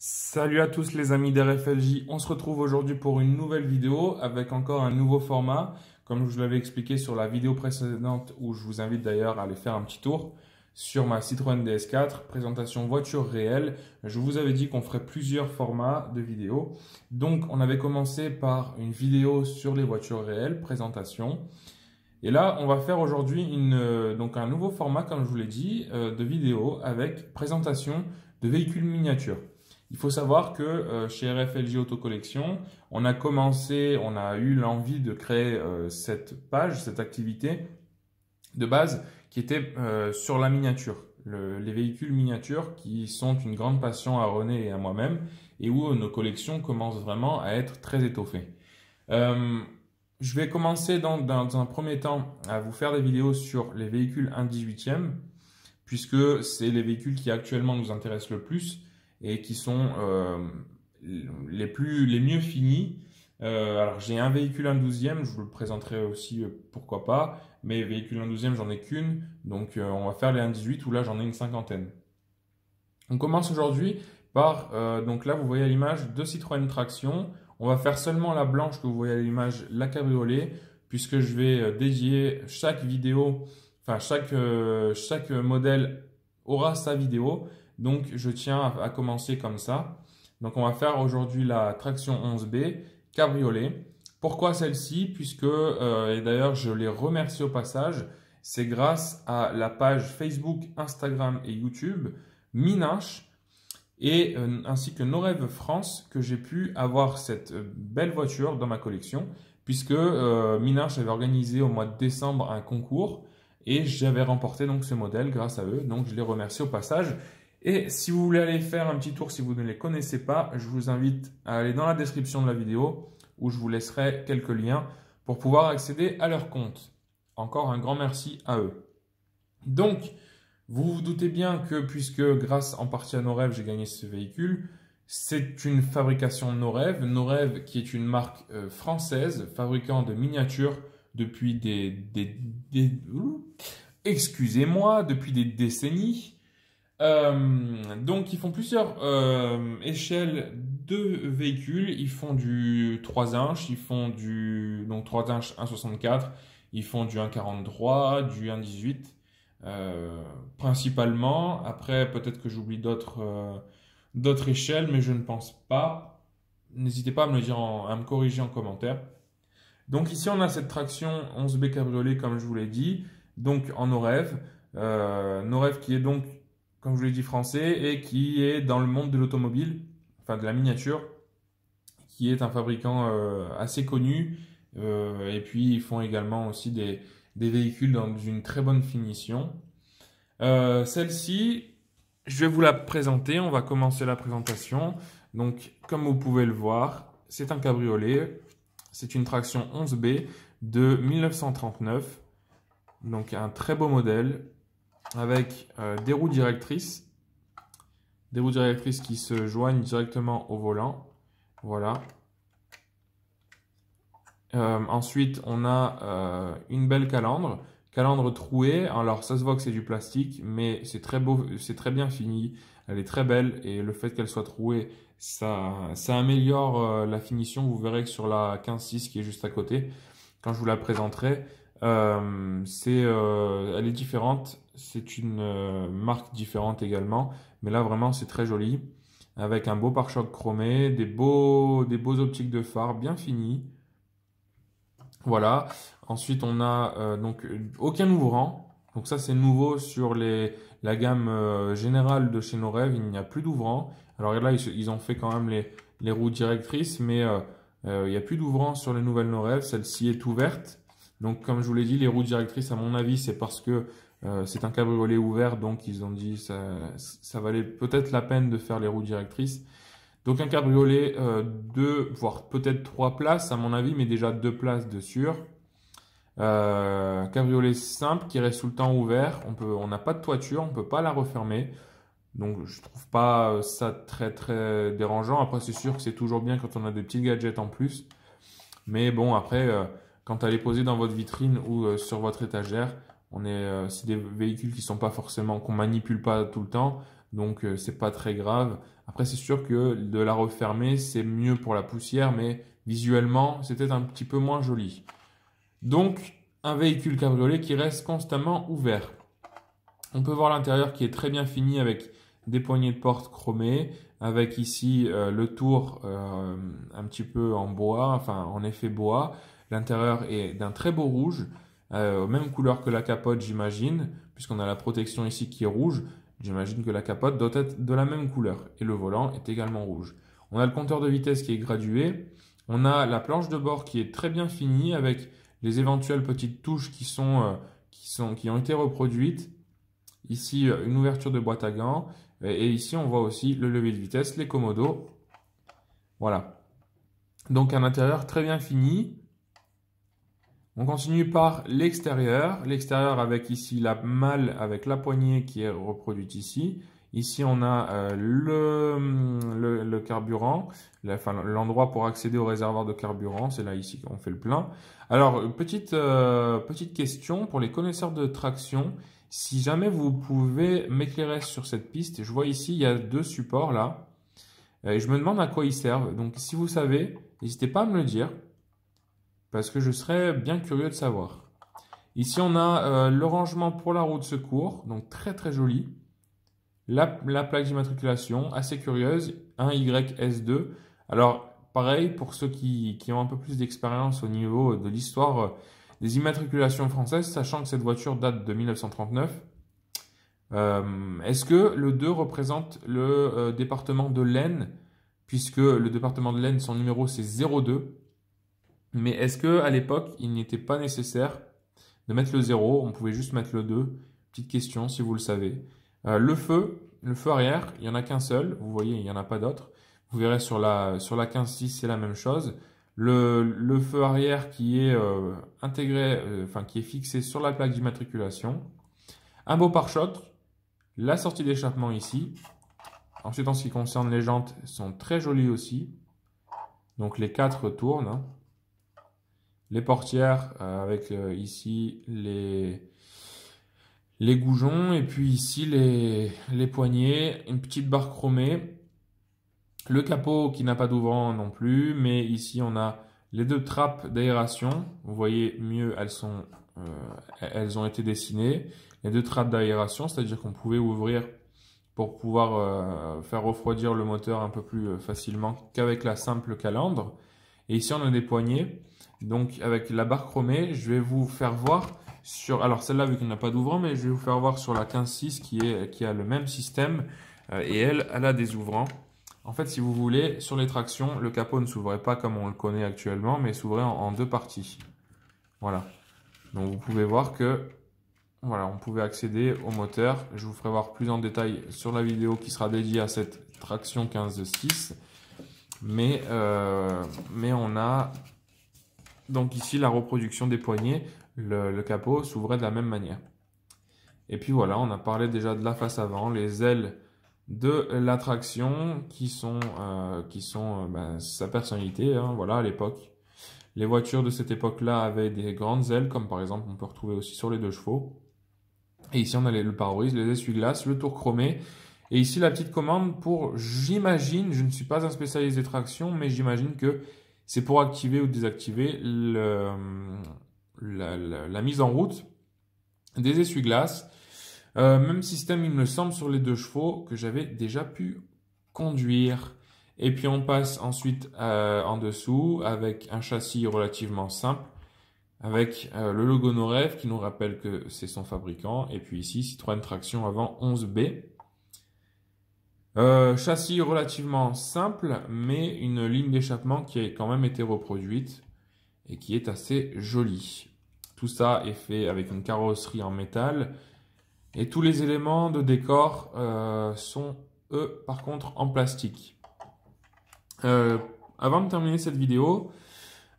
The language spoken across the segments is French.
Salut à tous les amis d'RFLJ, on se retrouve aujourd'hui pour une nouvelle vidéo avec encore un nouveau format, comme je vous l'avais expliqué sur la vidéo précédente où je vous invite d'ailleurs à aller faire un petit tour sur ma Citroën DS4, présentation voiture réelle. Je vous avais dit qu'on ferait plusieurs formats de vidéos. Donc on avait commencé par une vidéo sur les voitures réelles, présentation. Et là, on va faire aujourd'hui donc un nouveau format, comme je vous l'ai dit, de vidéo avec présentation de véhicules miniatures. Il faut savoir que chez RFLJ Auto Collection, on a eu l'envie de créer cette page, cette activité de base qui était sur la miniature, les véhicules miniatures qui sont une grande passion à René et à moi-même et où nos collections commencent vraiment à être très étoffées. Je vais commencer dans un premier temps à vous faire des vidéos sur les véhicules 1/18e puisque c'est les véhicules qui actuellement nous intéressent le plus et qui sont les mieux finis. Alors j'ai un véhicule 1/12e, je vous le présenterai aussi pourquoi pas, mais véhicule 1/12e j'en ai qu'une, donc on va faire les 1/18 où là j'en ai une cinquantaine. On commence aujourd'hui par, donc là vous voyez à l'image deux Citroën Traction. On va faire seulement la blanche que vous voyez à l'image, la cabriolet, puisque je vais dédier chaque vidéo, enfin chaque modèle aura sa vidéo. Donc je tiens à commencer comme ça. Donc on va faire aujourd'hui la Traction 11B cabriolet. Pourquoi celle-ci? Puisque, et d'ailleurs je les remercie au passage, c'est grâce à la page Facebook, Instagram et YouTube Minache et ainsi que Nos Rêves France que j'ai pu avoir cette belle voiture dans ma collection puisque Minache avait organisé au mois de décembre un concours et j'avais remporté donc ce modèle grâce à eux. Donc je les remercie au passage. Et si vous voulez aller faire un petit tour si vous ne les connaissez pas, je vous invite à aller dans la description de la vidéo où je vous laisserai quelques liens pour pouvoir accéder à leur compte. Encore un grand merci à eux. Donc, vous vous doutez bien que puisque grâce en partie à Nos Rêves, j'ai gagné ce véhicule, c'est une fabrication Nos Rêves. Nos Rêves qui est une marque française, fabricant de miniatures depuis excusez-moi, depuis des décennies. Donc ils font plusieurs échelles de véhicules. Ils font du 3 inches, ils font du donc 3 inches 1,64, ils font du 1,43, du 1,18 principalement. Après peut-être que j'oublie d'autres échelles, mais je ne pense pas. N'hésitez pas à me le dire, à me corriger en commentaire. Donc ici on a cette traction 11B cabriolet comme je vous l'ai dit, donc en Nos Rêves. Nos Rêves qui est donc, comme je vous l'ai dit, français et qui est dans le monde de l'automobile, enfin de la miniature, qui est un fabricant assez connu. Et puis ils font également aussi des véhicules dans une très bonne finition. Celle-ci, je vais vous la présenter. On va commencer la présentation. Donc, comme vous pouvez le voir, c'est un cabriolet. C'est une traction 11B de 1939. Donc, un très beau modèle avec des roues directrices. Des roues directrices qui se joignent directement au volant. Voilà. Ensuite, on a une belle calandre. Calandre trouée. Alors, ça se voit que c'est du plastique, mais c'est très beau, c'est très bien fini. Elle est très belle et le fait qu'elle soit trouée, ça améliore la finition. Vous verrez que sur la 15.6 qui est juste à côté, quand je vous la présenterai, elle est différente. C'est une marque différente également, mais là vraiment c'est très joli, avec un beau pare-choc chromé, des beaux optiques de phare bien finis. Voilà. Ensuite on a donc aucun ouvrant. Donc ça c'est nouveau sur la gamme générale de chez Nos Rêves, il n'y a plus d'ouvrant. Alors là ils ont fait quand même les roues directrices, mais il n'y a plus d'ouvrant sur les nouvelles Nos Rêves. Celle-ci est ouverte. Donc comme je vous l'ai dit, les roues directrices à mon avis c'est parce que c'est un cabriolet ouvert, donc ils ont dit ça valait peut-être la peine de faire les roues directrices. Donc un cabriolet 2, voire peut-être 3 places à mon avis, mais déjà 2 places de sûr. Cabriolet simple qui reste tout le temps ouvert. On n'a pas de toiture, on ne peut pas la refermer. Donc je trouve pas ça très très dérangeant. Après c'est sûr que c'est toujours bien quand on a des petits gadgets en plus. Mais bon après, quand elle est posée dans votre vitrine ou sur votre étagère, c'est des véhicules qui sont pas forcément, qu'on manipule pas tout le temps. donc c'est pas très grave. Après, c'est sûr que de la refermer, c'est mieux pour la poussière, mais visuellement, c'était un petit peu moins joli. Donc, un véhicule cabriolet qui reste constamment ouvert. On peut voir l'intérieur qui est très bien fini avec des poignées de porte chromées, avec ici le tour un petit peu en bois, enfin en effet bois. L'intérieur est d'un très beau rouge, même couleur que la capote j'imagine, puisqu'on a la protection ici qui est rouge. J'imagine que la capote doit être de la même couleur et le volant est également rouge. On a le compteur de vitesse qui est gradué. On a la planche de bord qui est très bien finie avec les éventuelles petites touches qui ont été reproduites. Ici, une ouverture de boîte à gants. Et ici, on voit aussi le levier de vitesse, les commodos. Voilà. Donc, un intérieur très bien fini. On continue par l'extérieur. L'extérieur avec ici la malle avec la poignée qui est reproduite ici. Ici, on a le carburant, l'endroit pour accéder au réservoir de carburant. C'est là ici qu'on fait le plein. Alors, petite question pour les connaisseurs de traction. Si jamais vous pouvez m'éclairer sur cette piste, je vois ici, il y a 2 supports là. Et je me demande à quoi ils servent. Donc, si vous savez, n'hésitez pas à me le dire. Parce que je serais bien curieux de savoir. Ici, on a le rangement pour la roue de secours. Donc, très très joli. La plaque d'immatriculation, assez curieuse. Un YS2. Alors, pareil, pour ceux qui ont un peu plus d'expérience au niveau de l'histoire des immatriculations françaises, sachant que cette voiture date de 1939. Est-ce que le 2 représente le département de l'Aisne, puisque le département de l'Aisne, son numéro c'est 02. Mais est-ce que à l'époque, il n'était pas nécessaire de mettre le 0, on pouvait juste mettre le 2? Petite question si vous le savez. Le feu arrière, il n'y en a qu'un seul, vous voyez, il n'y en a pas d'autre. Vous verrez sur la 15.6, c'est la même chose. Le feu arrière qui est intégré, qui est fixé sur la plaque d'immatriculation. Un beau pare-choc, la sortie d'échappement ici. Ensuite, en ce qui concerne les jantes, elles sont très jolies aussi. Donc les 4 tournent, hein. Les portières avec ici les goujons et puis ici les poignées, une petite barre chromée. Le capot qui n'a pas d'ouvrant non plus, mais ici on a les 2 trappes d'aération. Vous voyez mieux, elles ont été dessinées. Les 2 trappes d'aération, c'est-à-dire qu'on pouvait ouvrir pour pouvoir faire refroidir le moteur un peu plus facilement qu'avec la simple calandre. Et ici on a des poignées. Donc avec la barre chromée, je vais vous faire voir sur... Alors celle-là vu qu'il n'a pas d'ouvrant, mais je vais vous faire voir sur la 15.6 qui a le même système. Et elle a des ouvrants. En fait, si vous voulez, sur les tractions, le capot ne s'ouvrait pas comme on le connaît actuellement, mais s'ouvrait en 2 parties. Voilà. Donc vous pouvez voir que voilà, on pouvait accéder au moteur. Je vous ferai voir plus en détail sur la vidéo qui sera dédiée à cette traction 15.6. Mais on a donc ici la reproduction des poignées. Le capot s'ouvrait de la même manière. Et puis voilà, on a parlé déjà de la face avant, les ailes de la traction qui sont sa personnalité, hein, voilà, à l'époque. Les voitures de cette époque-là avaient des grandes ailes, comme par exemple on peut retrouver aussi sur les 2 chevaux. Et ici on a le pare-brise, les essuie-glaces, le tour chromé. Et ici la petite commande pour, j'imagine, je ne suis pas un spécialiste des tractions, mais j'imagine que c'est pour activer ou désactiver la mise en route des essuie-glaces. Même système, il me semble, sur les 2 chevaux que j'avais déjà pu conduire. Et puis on passe ensuite en dessous avec un châssis relativement simple, avec le logo Norev qui nous rappelle que c'est son fabricant. Et puis ici, Citroën Traction avant 11B. Châssis relativement simple, mais une ligne d'échappement qui a quand même été reproduite et qui est assez jolie. Tout ça est fait avec une carrosserie en métal. Et tous les éléments de décor sont, eux, par contre, en plastique. Avant de terminer cette vidéo,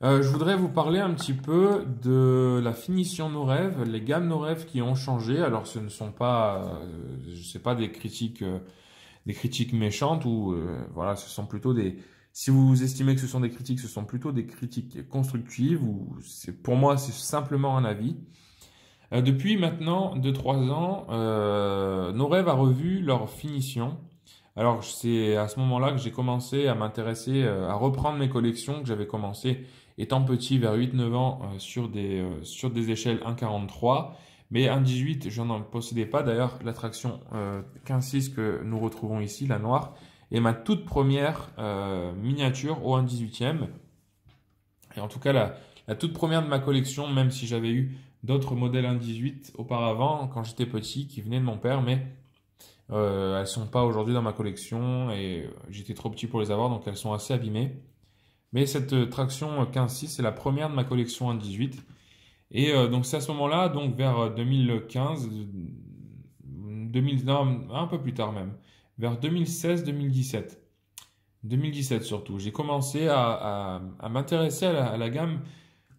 je voudrais vous parler un petit peu de la finition Norev, les gammes Norev qui ont changé. Alors, ce ne sont pas, des critiques méchantes ou voilà, ce sont plutôt des. Si vous estimez que ce sont des critiques, ce sont plutôt des critiques constructives ou pour moi, c'est simplement un avis. Depuis maintenant 2-3 ans, nos rêves a revu leur finition. Alors c'est à ce moment-là que j'ai commencé à m'intéresser, à reprendre mes collections que j'avais commencé étant petit vers 8-9 ans sur des échelles 1,43. Mais 1,18, je n'en possédais pas. D'ailleurs, l'attraction 15.6 que nous retrouvons ici, la noire, est ma toute première miniature au 1,18e. Et en tout cas, la toute première de ma collection, même si j'avais eu d'autres modèles 1,18 auparavant, quand j'étais petit, qui venaient de mon père, mais elles sont pas aujourd'hui dans ma collection et j'étais trop petit pour les avoir, donc elles sont assez abîmées. Mais cette traction 15.6, c'est la première de ma collection 1,18. Et donc c'est à ce moment-là, donc vers 2015, 2000, non, un peu plus tard même, vers 2016-2017. 2017 surtout. J'ai commencé à m'intéresser à la gamme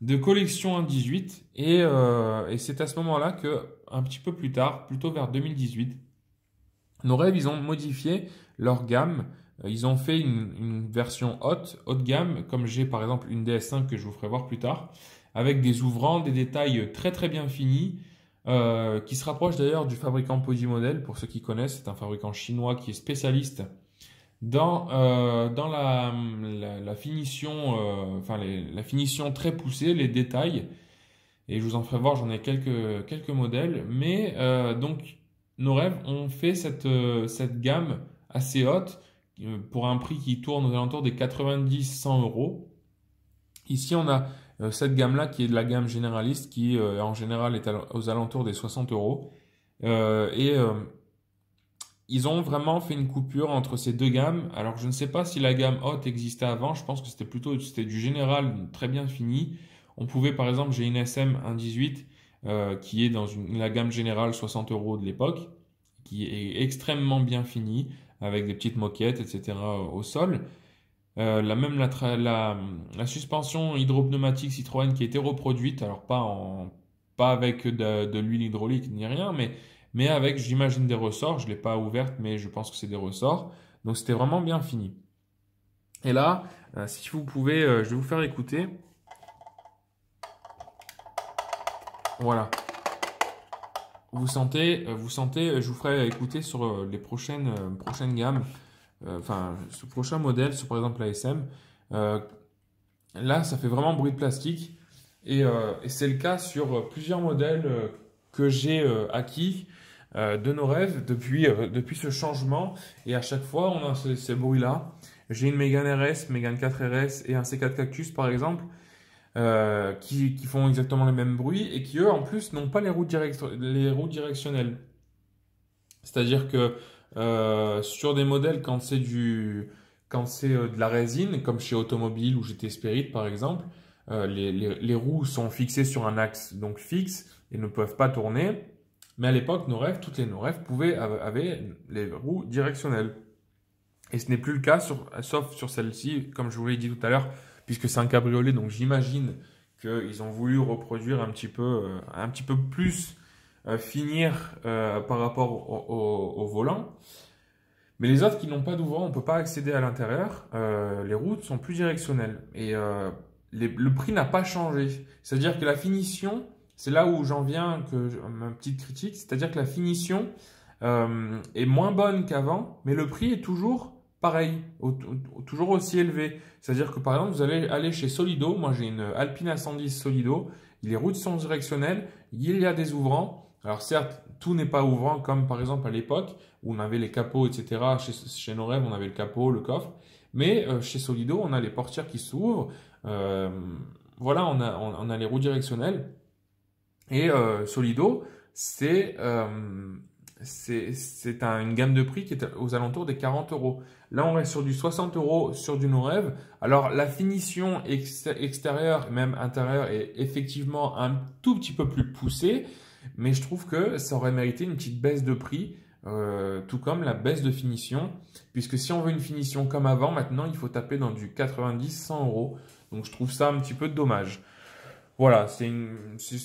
de collection 1,18 et c'est à ce moment-là que, un petit peu plus tard, plutôt vers 2018, nos rêves, ils ont modifié leur gamme. Ils ont fait une version haut de gamme, comme j'ai par exemple une DS5 que je vous ferai voir plus tard, avec des ouvrants, des détails très très bien finis, qui se rapprochent d'ailleurs du fabricant Podimodel. Pour ceux qui connaissent, c'est un fabricant chinois qui est spécialiste dans la finition, la finition très poussée, les détails. Et je vous en ferai voir, j'en ai quelques modèles. Mais donc, nos rêves ont fait cette gamme assez haute pour un prix qui tourne aux alentours des 90-100 euros. Ici, on a cette gamme-là qui est de la gamme généraliste qui en général est aux alentours des 60 euros. Ils ont vraiment fait une coupure entre ces deux gammes. Alors, je ne sais pas si la gamme haute existait avant. Je pense que c'était du général très bien fini. On pouvait, par exemple, j'ai une SM 1.18 qui est dans la gamme générale 60 euros de l'époque, qui est extrêmement bien finie, avec des petites moquettes, etc. au sol. La suspension hydropneumatique Citroën qui a été reproduite, alors pas avec de l'huile hydraulique ni rien, mais avec, j'imagine, des ressorts. Je ne l'ai pas ouverte, mais je pense que c'est des ressorts. Donc c'était vraiment bien fini. Et là, si vous pouvez, je vais vous faire écouter. Voilà. Vous sentez, je vous ferai écouter sur les prochaines gammes, ce prochain modèle, sur par exemple la SM. Là, ça fait vraiment bruit de plastique. Et c'est le cas sur plusieurs modèles que j'ai acquis de nos rêves depuis ce changement. Et à chaque fois, on a ces bruits-là. J'ai une Mégane RS, Mégane 4 RS et un C4 Cactus par exemple, qui font exactement le même bruit et qui eux en plus n'ont pas les roues directionnelles. C'est-à-dire que sur des modèles quand c'est de la résine, comme chez Automobile ou GT Spirit par exemple, les roues sont fixées sur un axe donc fixe et ne peuvent pas tourner. Mais à l'époque, toutes nos rêves avaient les roues directionnelles. Et ce n'est plus le cas, sauf sur celle-ci, comme je vous l'ai dit tout à l'heure, puisque c'est un cabriolet. Donc j'imagine qu'ils ont voulu reproduire un petit peu plus, finir par rapport au volant. Mais les autres qui n'ont pas d'ouvrant, on ne peut pas accéder à l'intérieur. Les roues sont plus directionnelles. Et le prix n'a pas changé. C'est-à-dire que la finition, c'est là où j'en viens, ma petite critique, c'est-à-dire que la finition est moins bonne qu'avant, mais le prix est toujours pareil, toujours aussi élevé. C'est-à-dire que par exemple, vous allez aller chez Solido, moi j'ai une Alpine A110 Solido, les roues sont directionnelles, il y a des ouvrants. Alors certes, tout n'est pas ouvrant comme par exemple à l'époque où on avait les capots, etc. Chez nos rêves, on avait le capot, le coffre. Mais chez Solido, on a les portières qui s'ouvrent. Voilà, on a les roues directionnelles. Et Solido, c'est une gamme de prix qui est aux alentours des 40 euros. Là, on reste sur du 60 euros sur du No Rêve. Alors, la finition extérieure, même intérieure, est effectivement un tout petit peu plus poussée. Mais je trouve que ça aurait mérité une petite baisse de prix, tout comme la baisse de finition. Puisque si on veut une finition comme avant, maintenant, il faut taper dans du 90-100 euros. Donc, je trouve ça un petit peu dommage. Voilà, c'est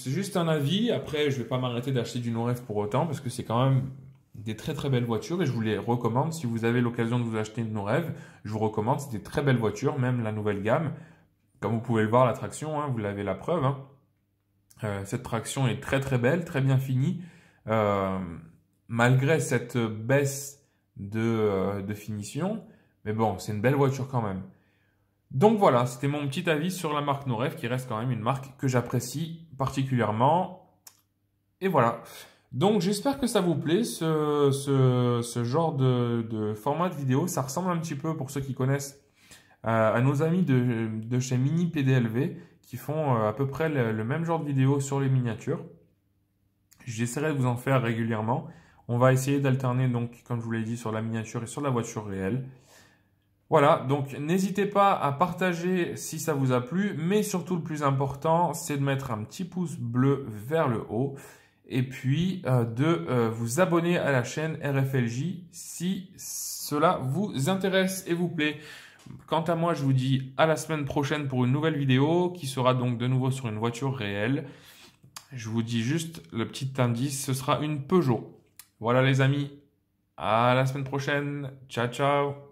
juste un avis. Après, je vais pas m'arrêter d'acheter du no-rêve pour autant parce que c'est quand même des très très belles voitures et je vous les recommande. Si vous avez l'occasion de vous acheter une no-rêve, je vous recommande. C'est des très belles voitures, même la nouvelle gamme. Comme vous pouvez le voir, la traction, hein, vous l'avez la preuve. Hein. Cette traction est très très belle, très bien finie. Euh, Malgré cette baisse de finition. Mais bon, c'est une belle voiture quand même. Donc voilà, c'était mon petit avis sur la marque No Rêve, qui reste quand même une marque que j'apprécie particulièrement. Et voilà. Donc j'espère que ça vous plaît, ce genre de format de vidéo. Ça ressemble un petit peu, pour ceux qui connaissent, à nos amis de chez Mini PDLV, qui font à peu près le même genre de vidéo sur les miniatures. J'essaierai de vous en faire régulièrement. On va essayer d'alterner, donc, comme je vous l'ai dit, sur la miniature et sur la voiture réelle. Voilà, donc n'hésitez pas à partager si ça vous a plu, mais surtout le plus important, c'est de mettre un petit pouce bleu vers le haut et puis de vous abonner à la chaîne RFLJ si cela vous intéresse et vous plaît. Quant à moi, je vous dis à la semaine prochaine pour une nouvelle vidéo qui sera donc de nouveau sur une voiture réelle. Je vous dis juste le petit indice, ce sera une Peugeot. Voilà les amis, à la semaine prochaine. Ciao, ciao.